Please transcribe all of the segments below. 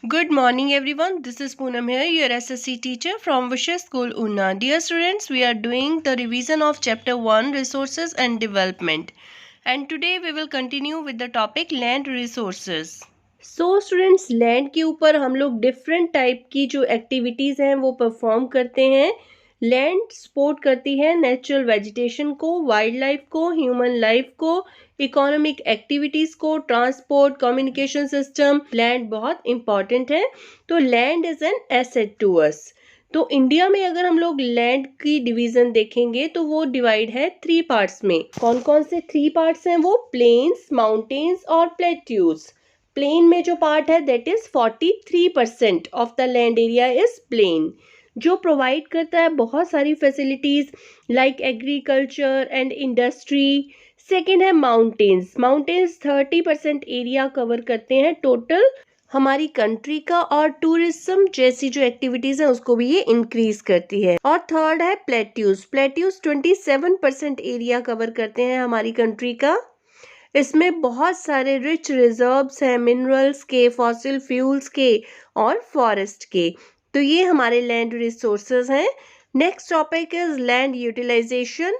Good morning everyone. This is Poonam here, your SSC teacher from Vishya School Una. Dear students, we are doing the revision of chapter 1 Resources and Development. And today we will continue with the topic Land Resources. So students, land के ऊपर हम लोग different type की जो activities हैं वो perform करते हैं. लैंड सपोर्ट करती है नेचुरल वेजिटेशन को, वाइल्ड लाइफ को, ह्यूमन लाइफ को, इकोनॉमिक एक्टिविटीज़ को, ट्रांसपोर्ट, कम्युनिकेशन सिस्टम. लैंड बहुत इंपॉर्टेंट है. तो land is an asset to us. तो इंडिया में अगर हम लोग लैंड की डिवीजन देखेंगे तो वो डिवाइड है 3 पार्ट्स में. कौन कौन से 3 पार्ट्स हैं वो? प्लेन्स, माउंटेन्स और प्लेट्यूज. प्लेन में जो पार्ट है that is 43% of the land area is plain, जो प्रोवाइड करता है बहुत सारी facilities like agriculture and industry. Second है माउंटेन्स. माउंटेन्स 30% एरिया कवर करते हैं टोटल हमारी कंट्री का, और टूरिज्म जैसी जो एक्टिविटीज है उसको भी ये इंक्रीज करती है. और थर्ड है प्लेट्यूज. प्लेट्यूज 27% एरिया कवर करते हैं हमारी कंट्री का. इसमें बहुत सारे रिच रिजर्व्स हैं मिनरल्स के, फॉसिल फ्यूल्स के और फॉरेस्ट के. तो ये हमारे लैंड रिसोर्सेज हैं. Next topic is land utilisation.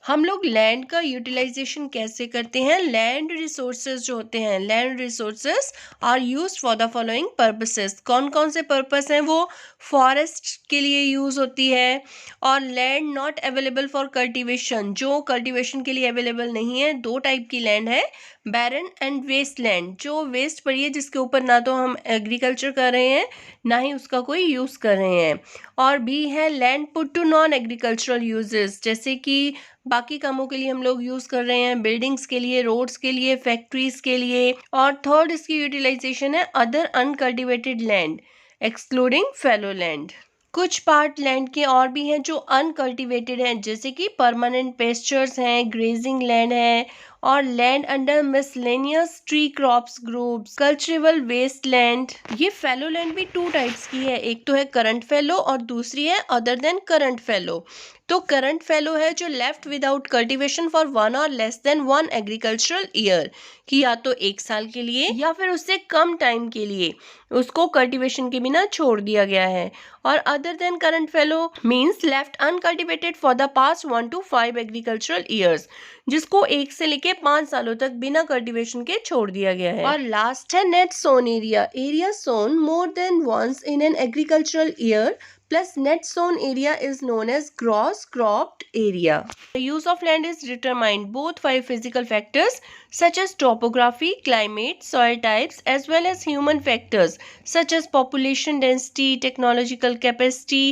हम लोग लैंड का यूटिलाइजेशन कैसे करते हैं? लैंड रिसोर्सेज जो होते हैं, land resources are used for the following purposes. कौन कौन से पर्पस हैं वो? फॉरेस्ट के लिए यूज़ होती है, और land not available for cultivation, जो कल्टीवेशन के लिए अवेलेबल नहीं है. 2 टाइप की लैंड है, बैरन एंड वेस्ट लैंड, जो वेस्ट पड़ी है जिसके ऊपर ना तो हम एग्रीकल्चर कर रहे हैं ना ही उसका कोई यूज़ कर रहे हैं. और बी है land put to non agricultural uses, जैसे कि बाकी कामों के लिए हम लोग यूज़ कर रहे हैं, बिल्डिंग्स के लिए, रोड्स के लिए, फैक्ट्रीज के लिए. और थर्ड इसकी यूटिलाइजेशन है other uncultivated land excluding fallow land. कुछ पार्ट लैंड के और भी हैं जो अनकल्टिवेटेड हैं, जैसे कि परमानेंट पेस्चर्स हैं, ग्रेजिंग लैंड है, और land under miscellaneous tree crops groups, culturable waste land. ये फैलो लैंड भी 2 टाइप्स की है, एक तो है करंट फैलो और दूसरी है अदर देन करंट फैलो. तो करंट फैलो है जो लेफ्ट विदाउट कल्टीवेशन फॉर 1 और लेस देन 1 एग्रीकल्चरल ईयर, कि या तो 1 साल के लिए या फिर उससे कम टाइम के लिए उसको कल्टीवेशन के बिना छोड़ दिया गया है. और other than current fallow means left uncultivated for the past 1 to 5 agricultural years, जिसको 1 से लेके 5 सालों तक बिना कल्टीवेशन के छोड़ दिया गया है. और लास्ट है net sown area. Area sown more than once in an agricultural year plus net sown area is known as gross cropped area. The use of land is determined both by physical factors such as topography, climate, soil types, as well as human factors such as population density, technological capacity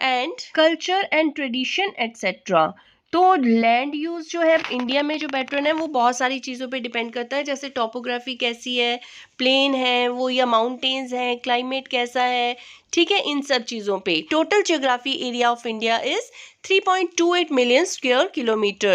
and culture and tradition etc. तो land use जो है India में जो pattern है वो बहुत सारी चीज़ों पे डिपेंड करता है, जैसे टोपोग्राफी कैसी है, प्लेन है वो या माउंटेन्स हैं, क्लाइमेट कैसा है, ठीक है, इन सब चीज़ों पे. Total geography area of India is 3.28 million square kilometer.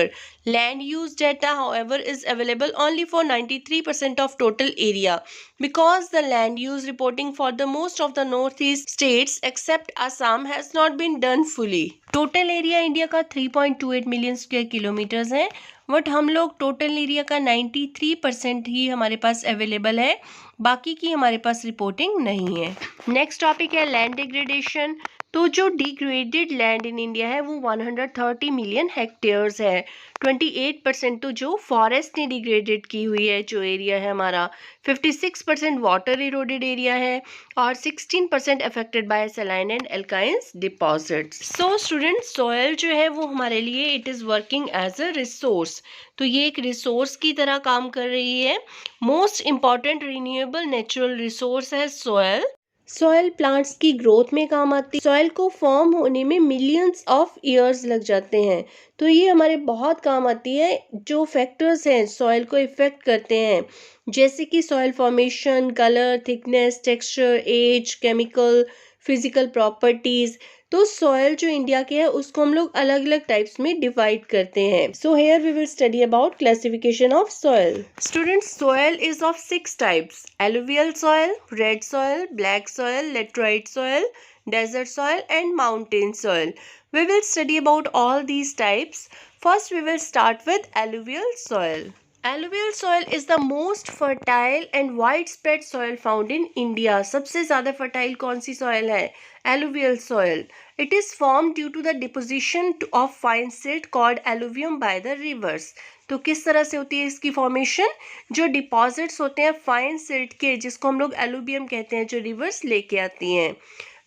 Land use data, however, is available only for 93% of total area because the land use reporting for the most of the northeast states except Assam has not been done fully. Total area India का 3.28 million square kilometres है, but हम लोग total area का 93% ही हमारे पास available है, बाकी की हमारे पास रिपोर्टिंग नहीं है. नेक्स्ट टॉपिक है लैंड डिग्रेडेशन. तो जो डिग्रेडेड लैंड इन इंडिया है वो 130 मिलियन हेक्टेयर्स है. 28% तो जो फॉरेस्ट ने डिग्रेडेड की हुई है जो एरिया है हमारा, 56% वाटर इरोडेड एरिया है, और 16% affected by saline and alkalines deposits. So student, soil जो है वो हमारे लिए it is working as a resource. तो ये एक रिसोर्स की तरह काम कर रही है. Most important renewable natural resource है सॉयल. सॉयल प्लांट्स की ग्रोथ में काम आती है. सॉयल को फॉर्म होने में मिलियंस ऑफ ईयर्स लग जाते हैं, तो ये हमारे बहुत काम आती है. जो फैक्टर्स हैं सॉयल को इफेक्ट करते हैं, जैसे कि soil formation, colour, thickness, texture, age, chemical, physical properties. तो सॉयल जो इंडिया के है उसको हम लोग अलग अलग टाइप्स में डिवाइड करते हैं. So here we will study about classification of soil. Students, soil is of 6 types: alluvial soil, red soil, black soil, laterite soil, desert soil and mountain soil. We will study about all these types. First we will start with alluvial soil. Alluvial soil is the most fertile and widespread soil found in India. सबसे ज़्यादा fertile कौन सी soil है? Alluvial soil. It is formed due to the deposition of fine silt called alluvium by the rivers. तो किस तरह से होती है इसकी फॉर्मेशन? जो डिपॉजिट्स होते हैं फाइन सिल्ट के, जिसको हम लोग एलुवियम कहते हैं, जो रिवर्स लेके आती हैं.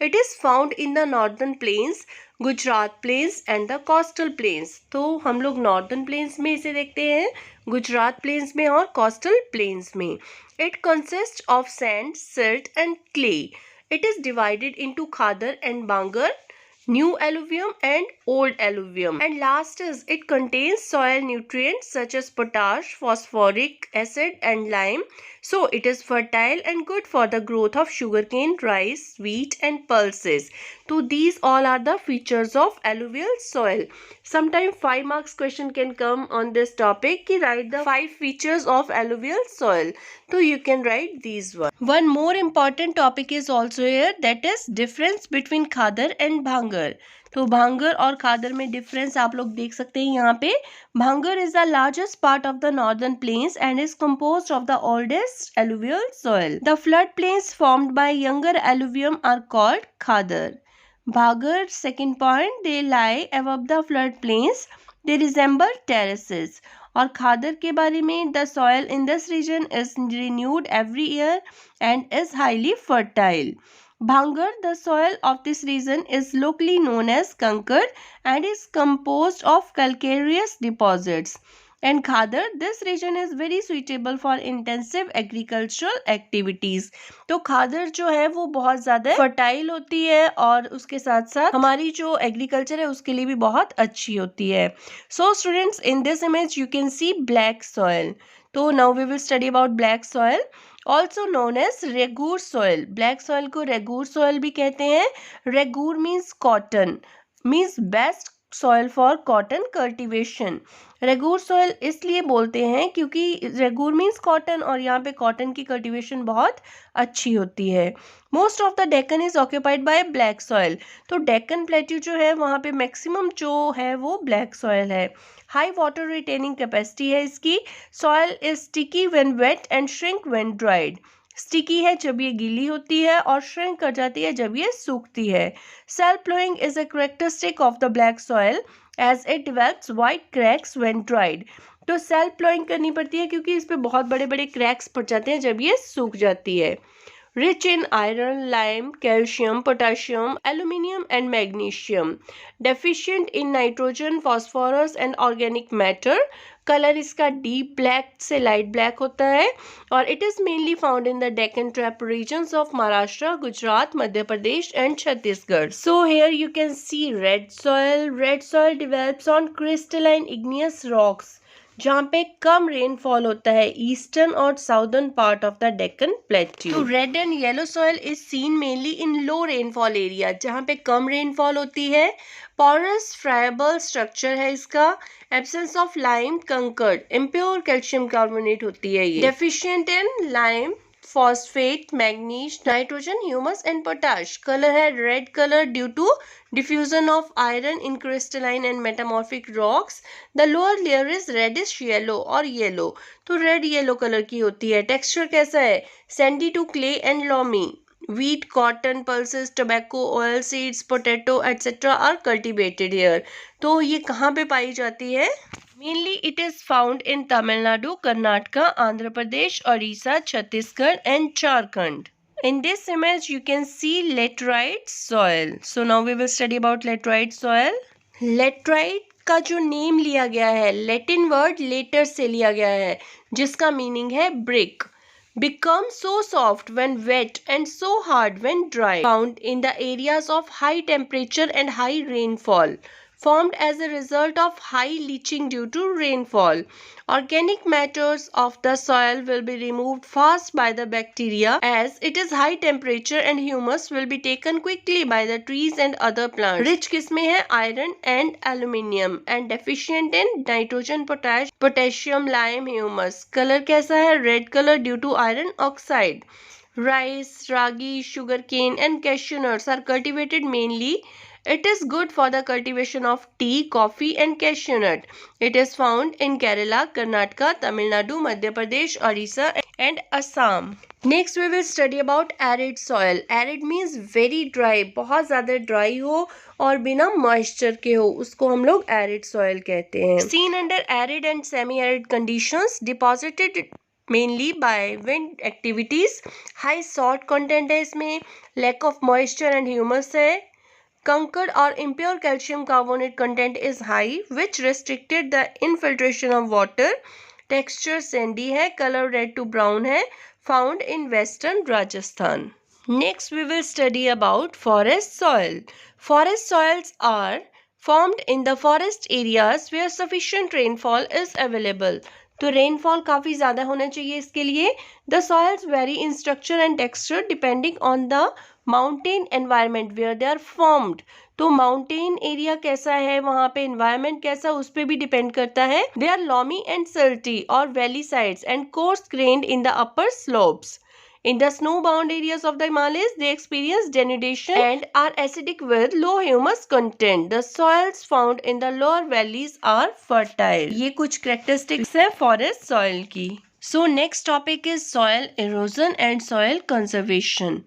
It is found in the northern plains, Gujarat plains and the coastal plains. तो हम लोग नॉर्दर्न प्लेन्स में इसे देखते हैं, गुजरात प्लेन्स में और कोस्टल प्लेन्स में. It consist of sand, silt and clay. It is divided into khadar and bangar, new alluvium and old alluvium. And last is it contains soil nutrients such as potash, phosphoric acid and lime. So it is fertile and good for the growth of sugarcane, rice, wheat and pulses. So these all are the features of alluvial soil. Sometimes 5 marks question can come on this topic ki write the 5 features of alluvial soil. So you can write these one. One more important topic is also here, that is difference between khadar and bhangar. तो भांगर और खादर में difference आप लोग देख सकते हैं यहाँ पे. Bhangar is the largest part of the northern plains and is composed of the oldest alluvial soil. The flood plains formed by younger alluvium are called Khadar. Bhangar, second point, they lie above the flood plains. They resemble terraces. और खादर के बारे में, the soil in this region is renewed every year and is highly fertile. Bhangar, the soil of this region is locally known as Kankar and is composed of calcareous deposits. And Khadar, this region is very suitable for intensive agricultural activities. तो खादर जो है वो बहुत ज़्यादा fertile होती है और उसके साथ साथ हमारी जो एग्रीकल्चर है उसके लिए भी बहुत अच्छी होती है. So students, in this image you can see black soil. तो now we will study about black soil, also known as regur soil. black soil को रेगूर soil भी कहते हैं. रेगूर means cotton, means best soil for cotton cultivation. Regur soil इसलिए बोलते हैं क्योंकि रेगूर means cotton और यहाँ पे कॉटन की कल्टीवेशन बहुत अच्छी होती है. Most of the Deccan is occupied by black soil. तो डेक्कन प्लेट्यू जो है वहाँ पे मैक्सिमम जो है वो ब्लैक सॉइल है. हाई वाटर रिटेनिंग कैपेसिटी है इसकी. Soil is sticky when wet and shrink when dried. Sticky है जब ये गीली होती है और श्रिंक कर जाती है जब ये सूखती है. Self ploughing is a characteristic of the black soil as it develops white cracks when dried. तो सेल्फ प्लोइंग करनी पड़ती है क्योंकि इस पे बहुत बड़े बड़े क्रैक्स पड़ जाते हैं जब ये सूख जाती है. Rich in iron, lime, calcium, potassium, aluminium and magnesium. Deficient in nitrogen, phosphorus and organic matter. Colour इसका डीप ब्लैक से लाइट ब्लैक होता है और it is mainly found in the Deccan trap regions of Maharashtra, Gujarat, Madhya Pradesh and Chhattisgarh. So here you can see red soil. Red soil develops on crystalline igneous rocks जहाँ पे कम rainfall होता है ईस्टर्न और southern part of the Deccan plateau. तो red and yellow soil is seen mainly in low rainfall area जहाँ पे कम रेनफॉल होती है. पोरस फ्राइबल स्ट्रक्चर है इसका. Absence of lime, conquered, impure calcium carbonate होती है ये. Deficient in lime, phosphate, manganese, nitrogen, humus and potash. Color है red color due to diffusion of iron in crystalline and metamorphic rocks. The lower layer is reddish yellow और yellow. तो red yellow color की होती है. Texture कैसा है? Sandy to clay and loamy. Wheat, cotton, pulses, tobacco, oil seeds, potato etc. are cultivated here. तो ये कहाँ पे पाई जाती है? Mainly it is found in Tamil Nadu, Karnataka, Andhra Pradesh, Orissa, Chhattisgarh and Jharkhand. In this image you can see laterite soil. So now we will study about laterite soil. Laterite का जो name लिया गया है Latin word letter से लिया गया है जिसका मीनिंग है brick. Become so soft when wet and so hard when dry. Found in the areas of high temperature and high rainfall. Formed as a result of high leaching due to rainfall. Organic matters of the soil will be removed fast by the bacteria as it is high temperature and humus will be taken quickly by the trees and other plants. Rich किसमें है? Iron and aluminium and deficient in nitrogen, potassium, lime, humus. Color कैसा है? Red color due to iron oxide. Rice, ragi, sugarcane and cashew nuts are cultivated mainly It is good for the cultivation of tea, coffee and cashew nut. It is found in Kerala, Karnataka, Tamil Nadu, Madhya Pradesh, Orissa and Assam. Next we will study about arid soil. Arid means very dry, बहुत ज़्यादा dry हो और बिना moisture के हो, उसको हम लोग arid soil कहते हैं. Seen under arid and semi-arid conditions, deposited mainly by wind activities. High salt content है इसमें, lack of moisture and humus है. Conquered or impure calcium carbonate content is high, which restricted the infiltration of water. Texture sandy है, color red to brown है, found in western Rajasthan. Next we will study about forest soil. Forest soils are formed in the forest areas where sufficient rainfall is available. तो rainfall काफ़ी ज़्यादा होना चाहिए इसके लिए. The soils vary in structure and texture depending on the mountain environment where they are formed. तो mountain area कैसा है, वहाँ पे एनवायरनमेंट कैसा, उस पर भी डिपेंड करता है. They are loamy and silty और valley sides and coarse grained in the upper slopes. In the snow-bound areas of the Himalayas, they experience denudation and are acidic with low humus content. The soils found in the lower valleys are fertile. ये कुछ characteristics है forest soil की. So next topic is soil erosion and soil conservation.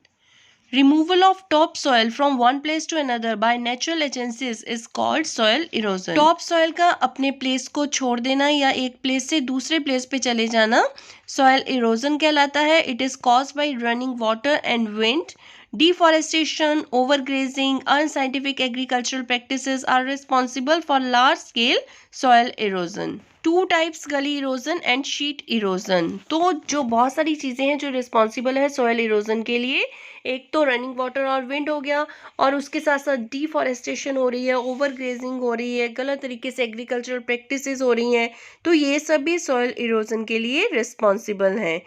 Removal of topsoil from one place to another by natural agencies is called soil erosion. Topsoil का अपने place को छोड़ देना या एक place से दूसरे place पे चले जाना soil erosion कहलाता है. It is caused by running water and wind. Deforestation, overgrazing, unscientific agricultural practices are responsible for large-scale soil erosion. Two types गली इरोजन एंड शीट इरोजन. तो जो बहुत सारी चीज़ें हैं जो रिस्पॉन्सिबल है सॉयल इरोजन के लिए, एक तो रनिंग वाटर और विंड हो गया, और उसके साथ साथ डिफॉरेस्टेशन हो रही है, ओवर ग्रेजिंग हो रही है, गलत तरीके से एग्रीकल्चरल प्रैक्टिसेस हो रही हैं. तो ये सब भी सॉयल इरोजन के लिए रिस्पॉन्सिबल हैं.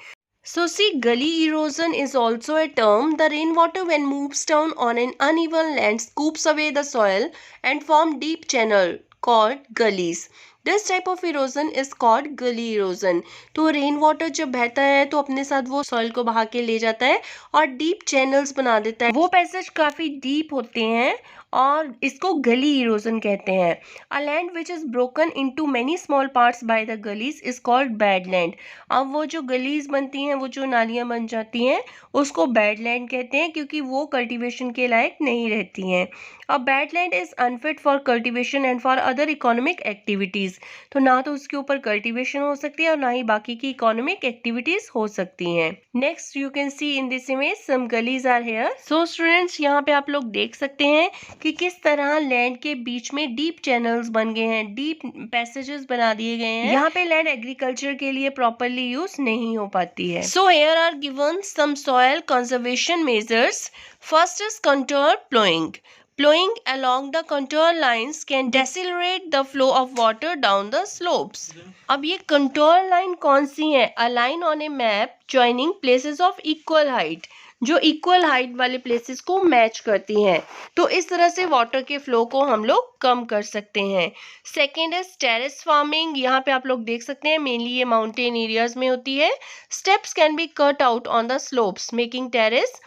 So see, gully erosion is also a term. The rainwater when moves down on an uneven land scoops away the soil and form deep channel called gullies. This type of erosion is called gully erosion. तो rain water जब बहता है तो अपने साथ वो soil को बहा के ले जाता है और डीप चैनल्स बना देता है. वो पैसेज काफ़ी डीप होते हैं और इसको गली इरोजन कहते हैं. A land which is broken into many small parts by the gullies is called bad land. अब वो जो गलीज बनती हैं, वो जो नालियाँ बन जाती हैं, उसको बैड लैंड कहते हैं क्योंकि वो कल्टीवेशन के लायक नहीं रहती हैं. A bad land is unfit for cultivation and for other economic activities. तो ना तो उसके ऊपर कल्टीवेशन हो सकती है और ना ही बाकी की इकोनॉमिक एक्टिविटीज़ हो सकती हैं. Next you can see in this image some gullies are here. So students, यहाँ पे आप लोग देख सकते हैं कि किस तरह लैंड के बीच में डीप चैनल्स बन गए हैं, डीप पैसेजेस बना दिए गए हैं. यहाँ पे लैंड एग्रीकल्चर के लिए प्रॉपरली यूज नहीं हो पाती है. So here are given some soil conservation measures. First is contour ploughing. Plowing along the contour lines can decelerate the flow of water down the slopes. अब ये contour line कौन सी है? A line on a map joining places of equal height, जो equal height वाले places को match करती हैं. तो इस तरह से वाटर के फ्लो को हम लोग कम कर सकते हैं. Second is terrace farming. यहाँ पे आप लोग देख सकते हैं मेनली ये माउंटेन एरियाज में होती है. Steps can be cut out on the slopes making terrace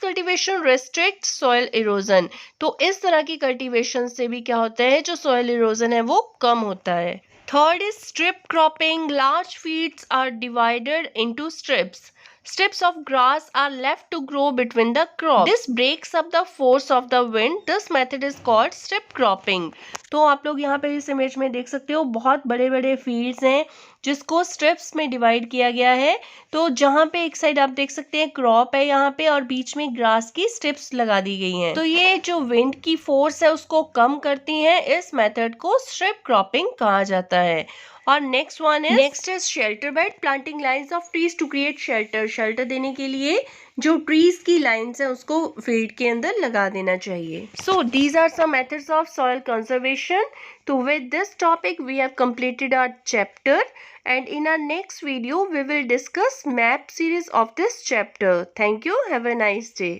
cultivation restrict soil erosion. तो इस तरह की कल्टीवेशन से भी क्या होता है, जो सॉइल इरोजन है वो कम होता है. Third is strip cropping. Large fields are divided into strips. Strips of grass are left to grow between the crops. This breaks up the force of the wind. This method is called strip cropping. तो आप लोग यहाँ पे इस image में देख सकते हो बहुत बड़े बड़े फील्ड्स हैं जिसको स्ट्रिप्स में डिवाइड किया गया है. तो जहाँ पे एक साइड आप देख सकते हैं क्रॉप है यहाँ पे और बीच में ग्रास की स्ट्रिप्स लगा दी गई हैं. तो ये जो विंड की फोर्स है उसको कम करती हैं. इस मेथड को स्ट्रिप क्रॉपिंग कहा जाता है. और next is shelter bed. Planting lines of trees to create shelter देने के लिए जो ट्रीज की लाइंस है उसको फील्ड के अंदर लगा देना चाहिए. So these are some methods of soil conservation. तो with this topic we have completed our chapter and in our next video we will discuss map series of this chapter. Thank you. Have a nice day.